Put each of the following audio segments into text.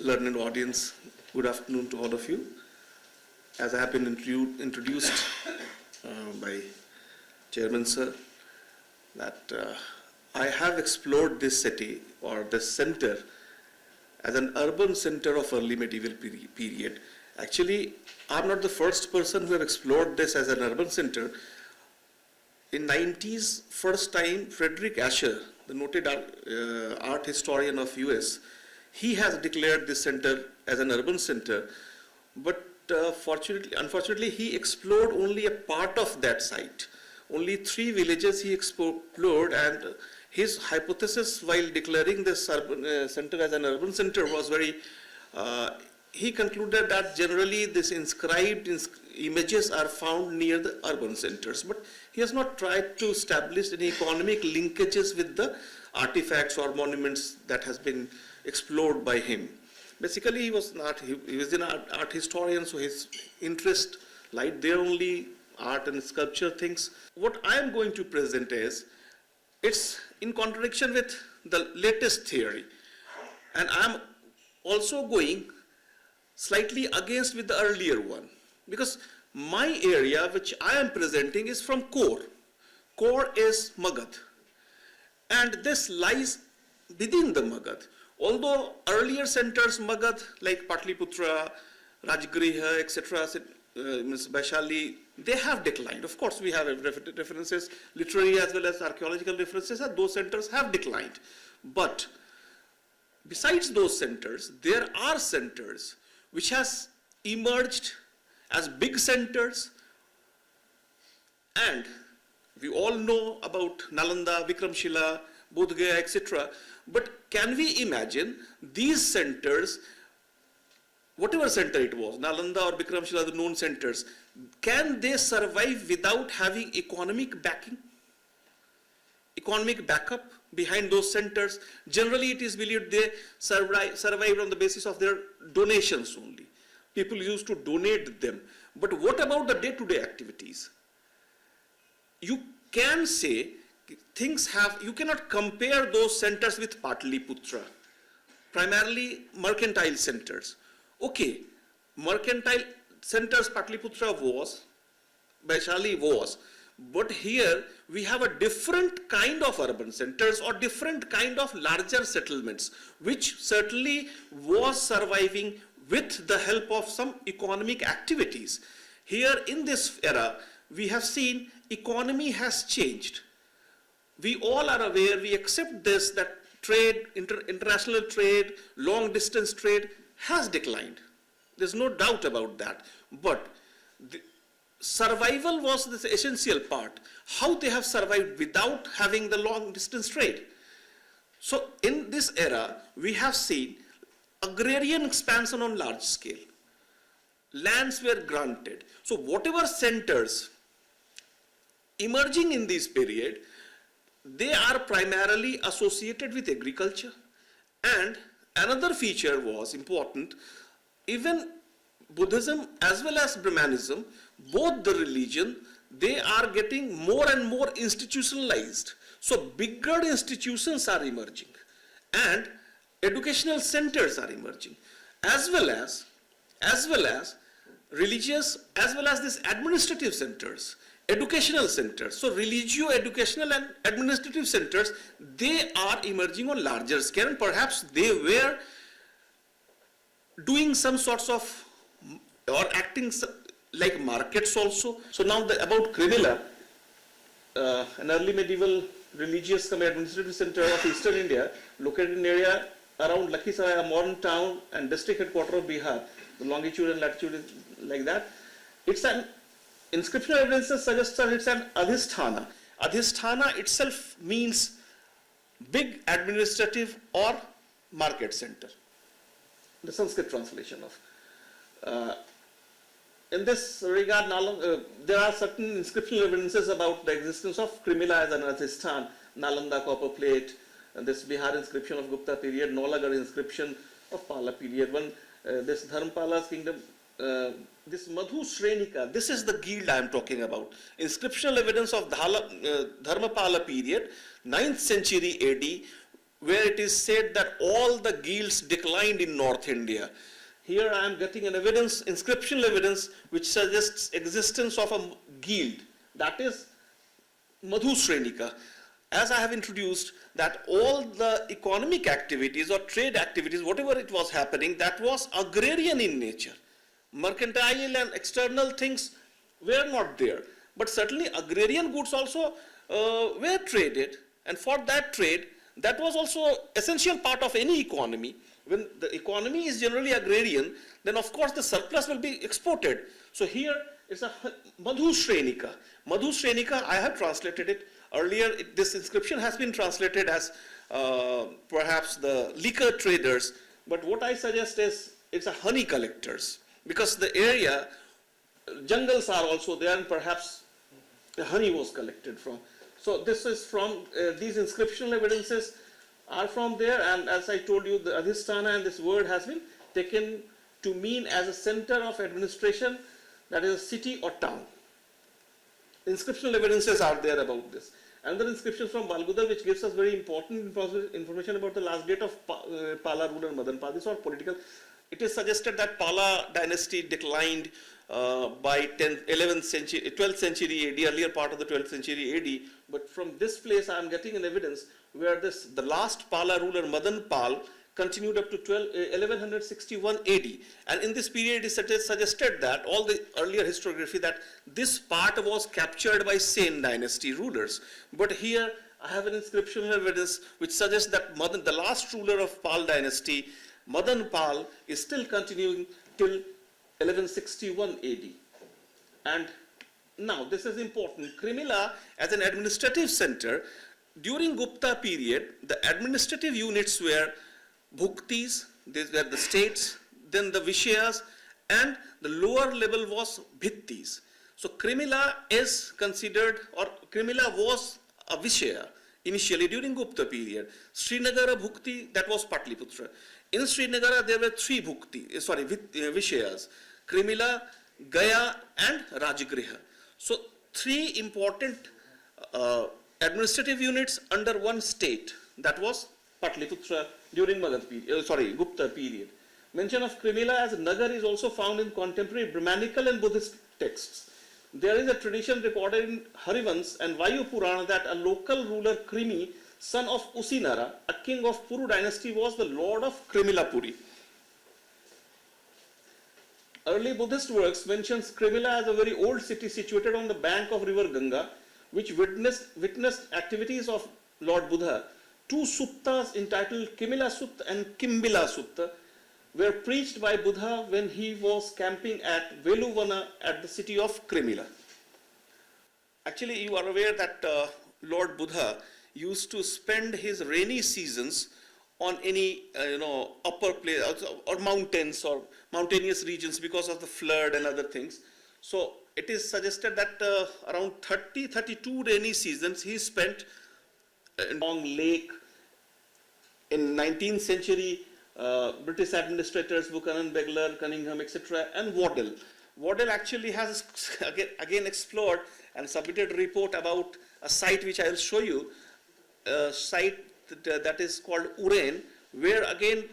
learned audience, good afternoon to all of you. As I have been introduced by Chairman Sir, that I have explored this city or this center as an urban center of early medieval period. Actually, I'm not the first person who have explored this as an urban center. In 90s, first time, Frederick Asher, the noted art historian of US, he has declared this center as an urban center, but unfortunately, he explored only a part of that site. Only 3 villages he explored, and his hypothesis while declaring this urban center as an urban center was very, he concluded that generally this inscribed images are found near the urban centers, but he has not tried to establish any economic linkages with the artifacts or monuments that has been explored by him. Basically, he was an art historian, so his interest lied there only, art and sculpture things. What I am going to present is, it's in contradiction with the latest theory. And I am also going slightly against with the earlier one. Because my area which I am presenting is from Core. Core is Magad. And this lies within the Magad. Although earlier centers, Magad, like Patliputra, Rajgriha, etc., Vaishali, they have declined. Of course, we have references, literary as well as archaeological references, and those centers have declined. But besides those centers, there are centers which has emerged as big centers, and we all know about Nalanda, Vikramshila, Bodh Gaya, etc. But can we imagine these centers, whatever center it was, Nalanda or Vikramshila, the known centers, can they survive without having economic backing? Economic backup behind those centers? Generally, it is believed they survived on the basis of their donations only. People used to donate them. But what about the day-to-day activities? You can say you cannot compare those centers with Patliputra, primarily mercantile centers. Okay, mercantile centers Patliputra was, Vaishali was, but here we have a different kind of urban centers or different kind of larger settlements, which certainly was surviving with the help of some economic activities. Here in this era, we have seen economy has changed. We all are aware, we accept this, that trade, international trade, long distance trade has declined. There's no doubt about that. But the survival was the essential part. How they have survived without having the long distance trade. So in this era, we have seen agrarian expansion on large scale. Lands were granted. So whatever centers emerging in this period, they are primarily associated with agriculture. And another feature was important, even Buddhism as well as Brahmanism, both the religion, they are getting more and more institutionalized. So bigger institutions are emerging and educational centers are emerging, as well as religious, as well as these administrative centers, educational centers. So religio, educational and administrative centers, they are emerging on larger scale, and perhaps they were doing some sorts of, or acting like markets also. So now about Krimila, an early medieval religious and administrative center of eastern India, located in an area around Lakhisarai, a modern town and district headquarters of Bihar. The longitude and latitude is like that. It's an inscriptional evidences suggest that it's an Adhisthana. Adhisthana itself means big administrative or market center. The Sanskrit translation of. In this regard, there are certain inscriptional evidences about the existence of Krimila as an Adhisthana, Nalanda copper plate, and this Bihar inscription of Gupta period, Naulagarh inscription of Pala period. This Dharmpala's kingdom, this Madhu Shrenika, this is the guild I am talking about. Inscriptional evidence of Dharmapala period, 9th century AD, where it is said that all the guilds declined in North India. Here I am getting an evidence, inscriptional evidence, which suggests existence of a guild, that is Madhusrenika. As I have introduced, that all the economic activities or trade activities, whatever it was happening, that was agrarian in nature. Mercantile and external things were not there. But certainly agrarian goods also were traded, and for that trade, that was also essential part of any economy. When the economy is generally agrarian, then of course the surplus will be exported. So here it's a Madhusrenika. Madhusrenika, I have translated it. Earlier, this inscription has been translated as perhaps the liquor traders, but what I suggest is it's a honey collectors, because the area, jungles are also there, and perhaps the honey was collected from. So this is from, these inscriptional evidences are from there, and as I told you, the Adhisthana and this word has been taken to mean as a center of administration, that is a city or town. Inscriptional evidences are there about this. Another inscription from Balgudar, which gives us very important information about the last date of Pala ruler Madanpal. This is all political. It is suggested that Pala dynasty declined by 12th century AD, earlier part of the 12th century AD. But from this place, I am getting an evidence where the last Pala ruler Madanpal continued up to 1161 AD. And in this period, it is suggested that all the earlier historiography that this part was captured by Sen dynasty rulers. But here I have an inscriptional evidence which suggests that the last ruler of Pal dynasty, Madanpal, is still continuing till 1161 AD. And now this is important. Krimila as an administrative center, during Gupta period, the administrative units were Bhuktis, these were the states, then the Vishayas, and the lower level was Bhittis. So Krimila is considered, or Krimila was a Vishaya initially during Gupta period. Srinagara Bhukti, that was Patliputra. In Srinagara there were three Vishayas, Krimila, Gaya, and Rajgriha. So three important administrative units under one state, that was Patliputra during Gupta period. Mention of Krimila as Nagar is also found in contemporary Brahmanical and Buddhist texts. There is a tradition recorded in Harivans and Vayu Purana that a local ruler Krimi, son of Usinara, a king of Puru dynasty, was the lord of Krimilapuri. Early Buddhist works mentions Krimila as a very old city situated on the bank of river Ganga, which witnessed activities of Lord Buddha. Two suttas entitled Kimila Sutta and Kimbila Sutta were preached by Buddha when he was camping at Veluvana at the city of Krimila. Actually, you are aware that Lord Buddha used to spend his rainy seasons on any upper place or mountains or mountainous regions because of the flood and other things. So it is suggested that around 32 rainy seasons he spent along lake. In 19th century, British administrators Buchanan, Begler, Cunningham, etc., and Waddell. Waddell actually has again explored and submitted a report about a site which I will show you, a site that is called Uren, where again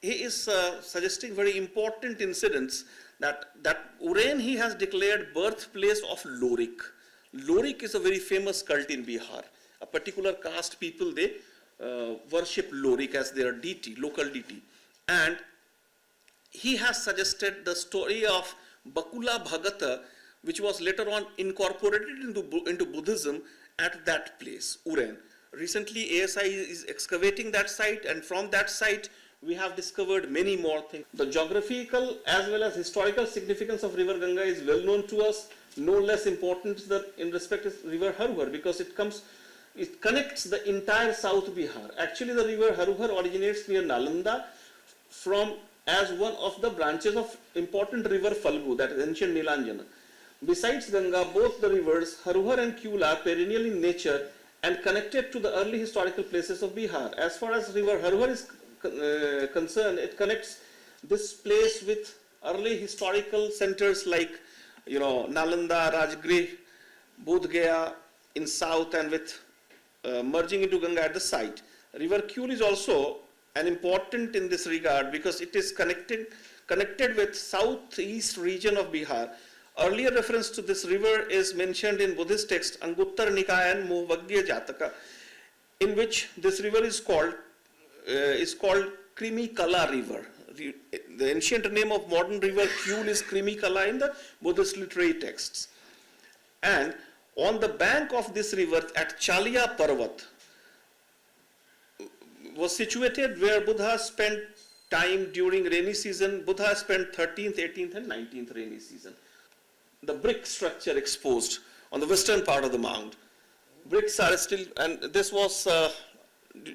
he is suggesting very important incidents that Uren he has declared birthplace of Lorik. Lorik is a very famous cult in Bihar. A particular caste people, they worship Lorik as their deity, local deity. And he has suggested the story of Bakula Bhagata, which was later on incorporated into Buddhism at that place, Uren. Recently, ASI is excavating that site, and from that site, we have discovered many more things. The geographical as well as historical significance of River Ganga is well known to us. No less important in respect is River Haruhar, because it connects the entire South Bihar. Actually, the river Haruhar originates near Nalanda as one of the branches of important river Falgu, that is ancient Nilanjana. Besides Ganga, both the rivers Haruhar and Kyula are perennial in nature and connected to the early historical places of Bihar. As far as river Haruhar is concerned, it connects this place with early historical centers like Nalanda, Rajgriha, Bodh Gaya in south, and with merging into Ganga at the site. River Kyul is also an important in this regard because it is connected with southeast region of Bihar. Earlier reference to this river is mentioned in Buddhist text Anguttar Nikaya and Mohvagya Jataka, in which this river is called Krimila river. The ancient name of modern river Kyul is Krimila in the Buddhist literary texts. And on the bank of this river at Chalya Parvat was situated where Buddha spent time during rainy season. Buddha spent 13th, 18th and 19th rainy season. The brick structure exposed on the western part of the mound. Bricks are still, and this was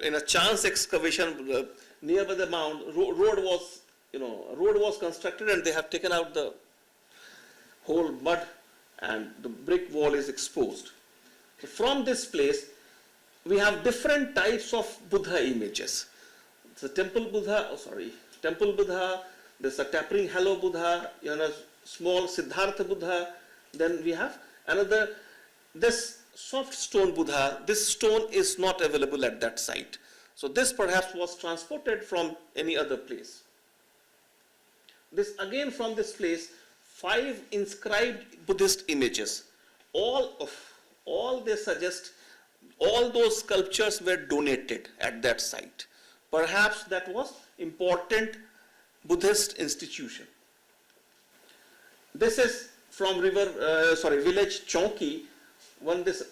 in a chance excavation nearby the mound. Road was constructed, and they have taken out the whole mud, and the brick wall is exposed. So from this place, we have different types of Buddha images. The temple Buddha, there's a tapering hello Buddha, small Siddhartha Buddha. Then we have another, this soft stone Buddha. This stone is not available at that site. So this perhaps was transported from any other place. This again from this place, 5 inscribed Buddhist images. All they suggest, all those sculptures were donated at that site. Perhaps that was important Buddhist institution. This is from village Chonki. This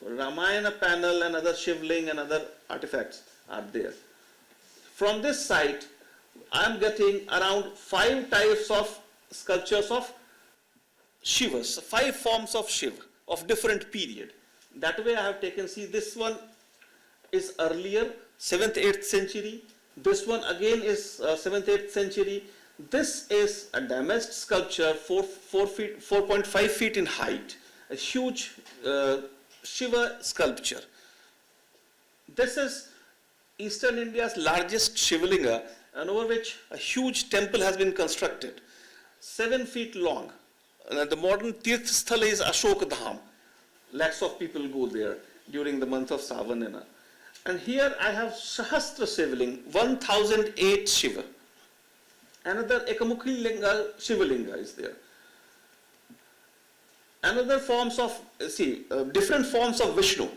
Ramayana panel and other Shivling and other artifacts are there. From this site, I am getting around 5 types of sculptures of Shivas, 5 forms of Shiva of different period. That way I have taken, see, this one is earlier, 7th, 8th century. This one again is 7th, 8th century. This is a damaged sculpture, 4.5 feet in height, a huge Shiva sculpture. This is Eastern India's largest Shivlinga, and over which a huge temple has been constructed, 7 feet long. The modern Tirth Sthala is Ashok Dham. Lakhs of people go there during the month of Savanana. And here I have Sahastra Shivling, 1008 Shiva. Another Ekamukhi Linga, Shivalinga is there. Another forms of, different forms of Vishnu.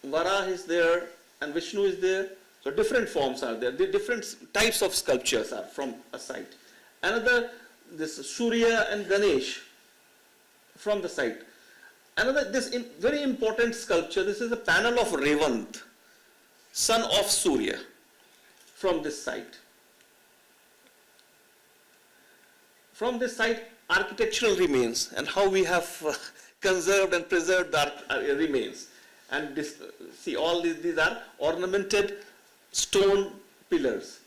Vara is there and Vishnu is there. So different forms are there. The different types of sculptures are from a site. Another, this Surya and Ganesh from the site. Another, very important sculpture, this is a panel of Revant, son of Surya, from this site. From this site, architectural remains and how we have conserved and preserved the remains. And all these are ornamented stone pillars.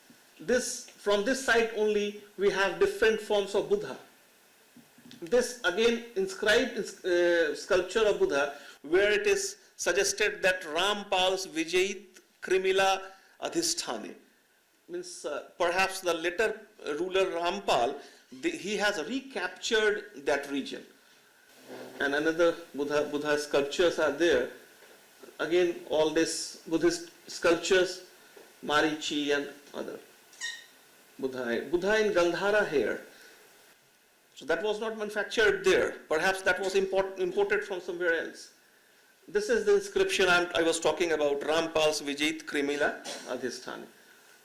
From this site only we have different forms of Buddha. This again inscribed sculpture of Buddha, where it is suggested that Rampal's Vijayit Krimila Adhisthana. Means perhaps the later ruler Rampal, he has recaptured that region. And another Buddha sculptures are there. Again, all these Buddhist sculptures, Marichi and other. Buddha in Gandhara hair. So that was not manufactured there. Perhaps that was imported from somewhere else. This is the inscription I was talking about, Rampal's Vijayit Krimila Adhisthana.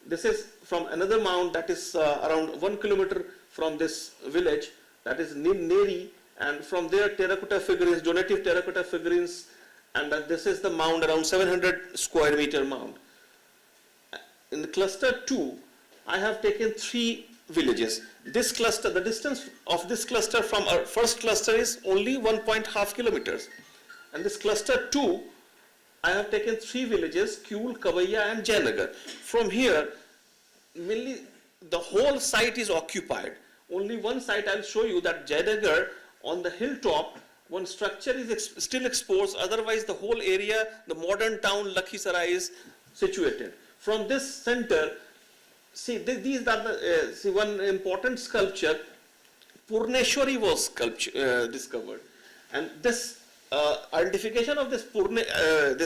This is from another mound that is around 1 kilometer from this village, that is Neri, and from there terracotta figurines, donative terracotta figurines, and this is the mound, around 700 square meter mound. In the cluster 2, I have taken 3 villages. This cluster, the distance of this cluster from our first cluster is only 1.5 kilometers. And this cluster 2, I have taken 3 villages, Kyul, Kavaiya and Jayanagar. From here, mainly the whole site is occupied. Only one site I will show you, that Jayanagar, on the hilltop, one structure is still exposed, otherwise the whole area, the modern town Lakhisarai is situated. From this center, these are the, one important sculpture, Purneshwari was discovered. And this identification of this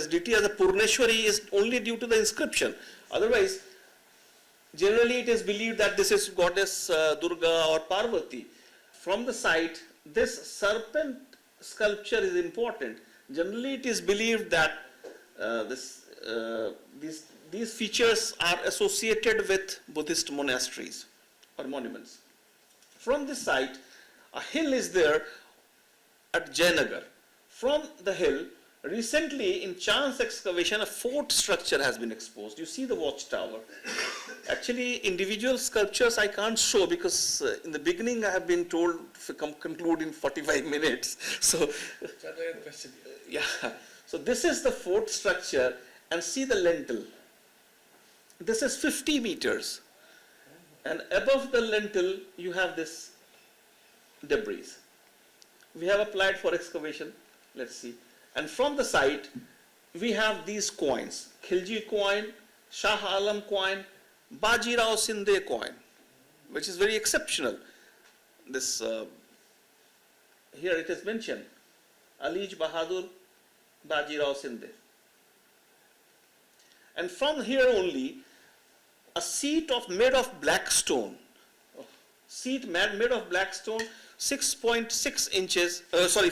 deity as a Purneshwari is only due to the inscription. Otherwise, generally it is believed that this is goddess Durga or Parvati. From the site, this serpent sculpture is important. Generally, it is believed that these features are associated with Buddhist monasteries or monuments. From this site, a hill is there at Jayanagar. From the hill, recently in chance excavation, a fort structure has been exposed. You see the watchtower. Actually, individual sculptures I can't show because in the beginning I have been told to conclude in 45 minutes. So, yeah. So this is the fort structure, and see the lintel. This is 50 meters. And above the lintel, you have this debris. We have applied for excavation. Let's see. And from the site, we have these coins. Khilji coin, Shah Alam coin, Bajirao Sindhe coin, which is very exceptional. This here it is mentioned, Alij Bahadur Bajirao Sindhe. And from here only, a seat made of black stone, made of black stone, 6.6 inches,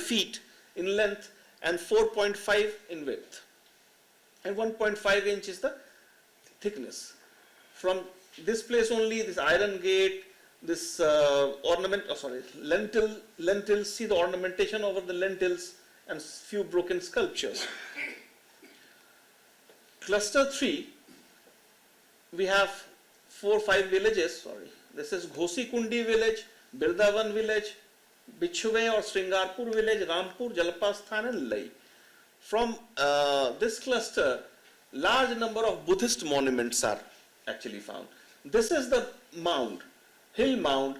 feet in length and 4.5 in width. And 1.5 inch is the thickness. From this place only, this iron gate, this lentils, see the ornamentation over the lentils and few broken sculptures. Cluster 3, we have 4 or 5 villages, This is Ghosi Kundi village, Birdavan village, Bichhuve or Sringarpur village, Rampur, Jalpasthan and Lai. From this cluster, large number of Buddhist monuments are actually found. This is the mound, hill mound,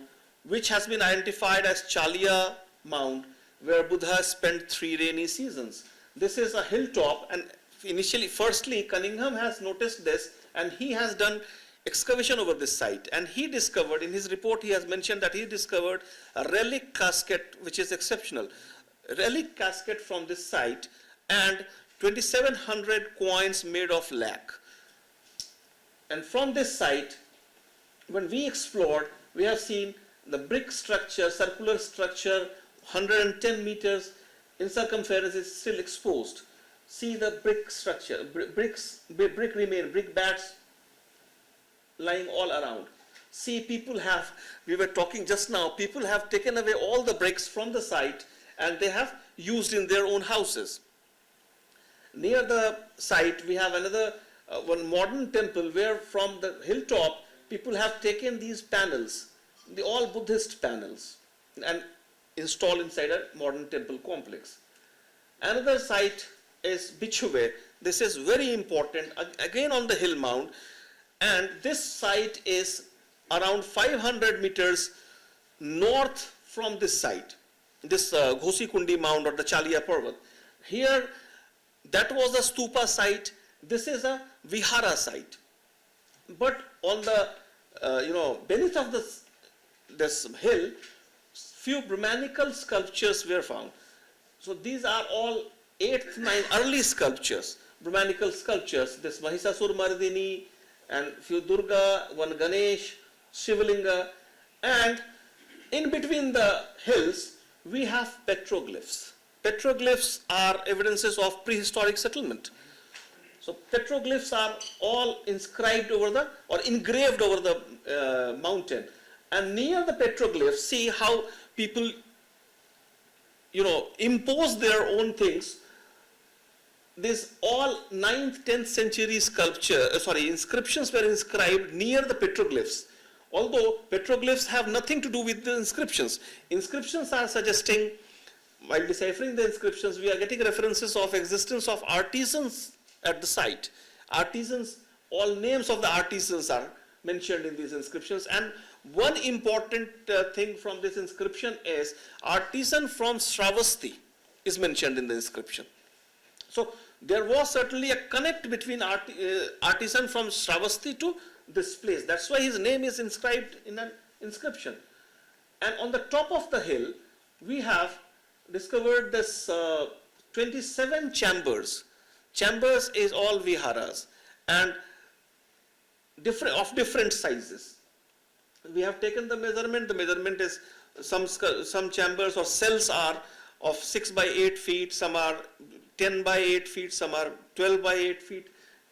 which has been identified as Chalia mound, where Buddha spent 3 rainy seasons. This is a hilltop, and firstly, Cunningham has noticed this, and he has done excavation over this site, and he discovered, in his report he has mentioned that he discovered a relic casket which is exceptional. Relic casket from this site and 2700 coins made of lac. And from this site, when we explored, we have seen the brick structure, circular structure, 110 meters in circumference is still exposed. See the brick structure, brick remain, brick bats lying all around. See, we were talking just now, people have taken away all the bricks from the site and they have used in their own houses. Near the site, we have another one modern temple where from the hilltop, people have taken these panels, all Buddhist panels, and installed inside a modern temple complex. Another site is Bichhuve. This is very important, again on the hill mound, and this site is around 500 meters north from this site, this Ghosi Kundi mound or the Chalia Parvat. Here, that was a stupa site. This is a vihara site. But on the, beneath of this hill, few Brahmanical sculptures were found. So these are all 8th, 9th, early sculptures, Brahmanical sculptures. This Mahisasur Mardini and few Durga, one Ganesh, Shivalinga, and in between the hills, we have petroglyphs. Petroglyphs are evidences of prehistoric settlement. So petroglyphs are all inscribed or engraved over the mountain. And near the petroglyphs, see how people, impose their own things. This all 9th, 10th century inscriptions were inscribed near the petroglyphs. Although petroglyphs have nothing to do with the inscriptions. Inscriptions are suggesting, while deciphering the inscriptions, we are getting references of existence of artisans at the site. Artisans, all names of the artisans are mentioned in these inscriptions. And one important thing from this inscription is artisan from Shravasti is mentioned in the inscription. So there was certainly a connect between artisan from Shravasti to this place. That's why his name is inscribed in an inscription. And on the top of the hill, we have discovered this 27 chambers. Chambers is all viharas and different sizes. We have taken the measurement. The measurement is some chambers or cells are of 6 by 8 feet, some are 10 by 8 feet, some are 12 by 8 feet.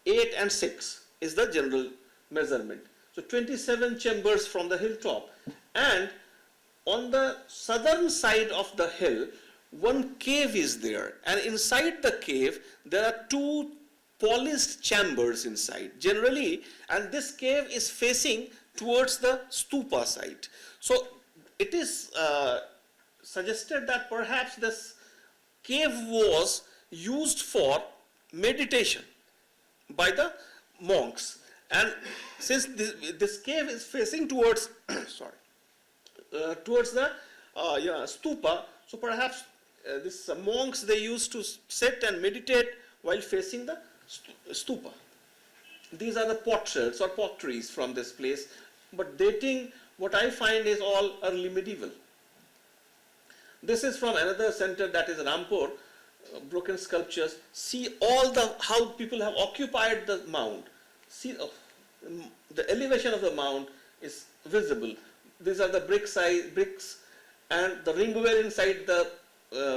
8 and 6 is the general measurement. So 27 chambers from the hilltop. And on the southern side of the hill, one cave is there. And inside the cave, there are 2 polished chambers inside. Generally, and this cave is facing towards the stupa side. So it is suggested that perhaps this cave was used for meditation by the monks. And since this cave is facing towards, towards the stupa, so perhaps these monks, they used to sit and meditate while facing the stupa. These are the potsherds or potteries from this place, but dating, what I find is all early medieval. This is from another center, that is Rampur, broken sculptures. See all how people have occupied the mound. See the elevation of the mound is visible. These are the bricks, and the ringware inside the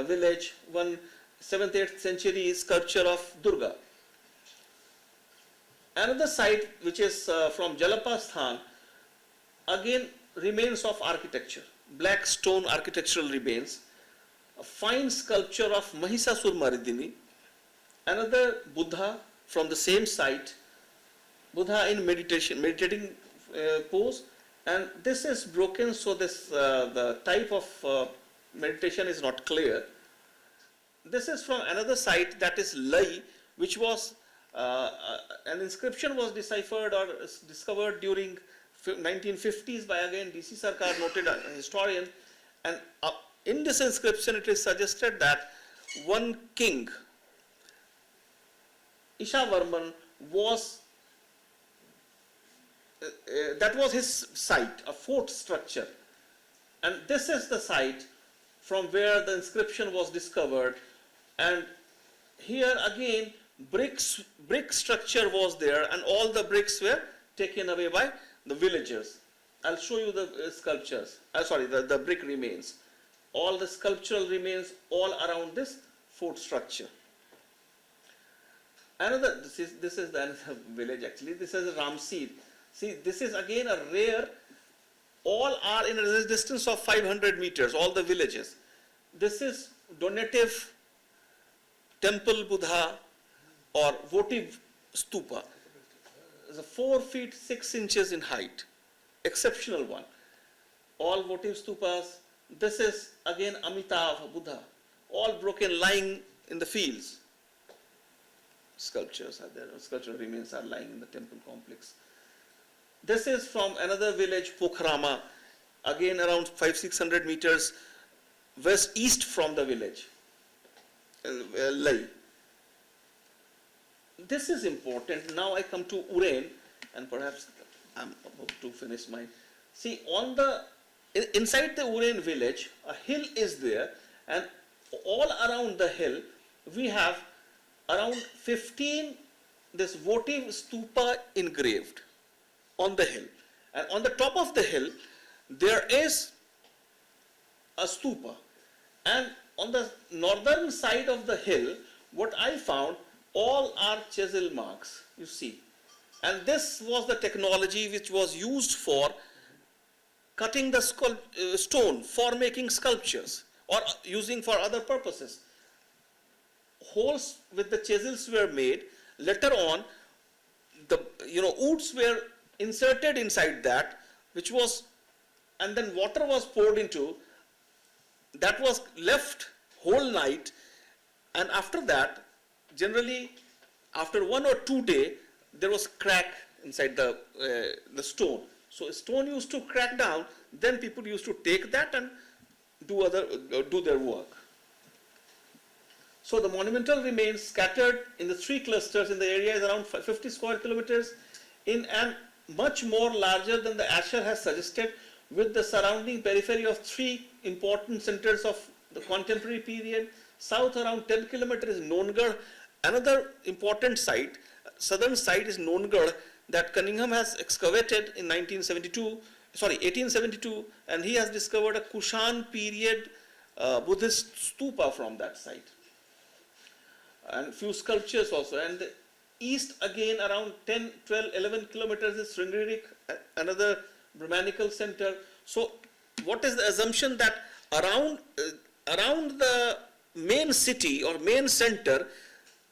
village, one 7th, 8th century sculpture of Durga. Another site which is from Jalapasthan, again remains of architecture, black stone architectural remains, a fine sculpture of Mahisasur Maridini, another Buddha from the same site, Buddha in meditating pose, and this is broken, so this the type of meditation is not clear. This is from another site, that is Lai, which was an inscription was deciphered or discovered during 1950s by again DC Sarkar, noted historian, and in this inscription it is suggested that one king, Ishavarman, was that was his site, a fort structure, and this is the site from where the inscription was discovered. And here again brick structure was there, and all the bricks were taken away by the villagers. I'll show you the sculptures, the brick remains. All the sculptural remains all around this fort structure. This is the another village actually. This is Ramsir. See, this is again a rare, all are in a distance of 500 meters, all the villages. This is donative temple Buddha or votive stupa. It's a 4 feet 6 inches in height, exceptional one. All votive stupas. This is again Amitabha Buddha, all broken, lying in the fields. Sculptures are there, sculptural remains are lying in the temple complex. This is from another village, Pokhrama, again around 500-600 meters east from the village, Lai. This is important. Now I come to Uren, and perhaps I'm about to finish mine. See, inside the Uren village, a hill is there, and all around the hill, we have around 15 this votive stupa engraved on the hill. And on the top of the hill, there is a stupa. And on the northern side of the hill, what I found, all are chisel marks, you see. And this was the technology which was used for cutting the stone for making sculptures or using for other purposes. Holes with the chisels were made. Later on, the woods were inserted inside that, which was, and then water was poured into. That was left whole night, and after that, generally after 1 or 2 days, there was crack inside the stone. So stone used to crack down. Then people used to take that and do their work. So the monumental remains scattered in the 3 clusters in the area is around 50 square kilometers, in and much more larger than the Asher has suggested, with the surrounding periphery of 3 important centers of the contemporary period. South around 10 kilometers is Nongarh. Another important site, southern site is Nongarh, that Cunningham has excavated in 1872, and he has discovered a Kushan period Buddhist stupa from that site. And few sculptures also. And the east again around 10, 12, 11 kilometers is Sringeric, another Brahmanical center. So what is the assumption that around the main city or main center,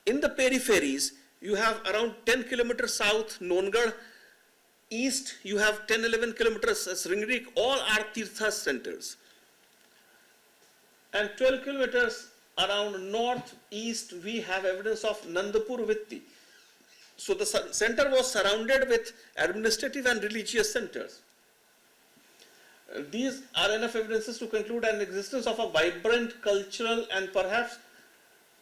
in the peripheries, you have around 10 kilometers south Nongarh, east you have 10, 11 kilometers Sringeric, all are Tirtha centers. And 12 kilometers around northeast, we have evidence of Nandapur Vitti. So the center was surrounded with administrative and religious centers. These are enough evidences to conclude an existence of a vibrant cultural and perhaps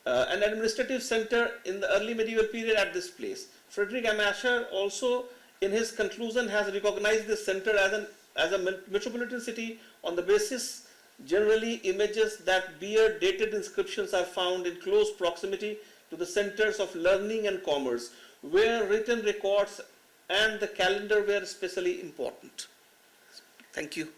an administrative center in the early medieval period at this place. Frederick M. Asher also, in his conclusion, has recognized this center as a metropolitan city on the basis generally images that bear dated inscriptions are found in close proximity to the centers of learning and commerce, where written records and the calendar were especially important. Thank you.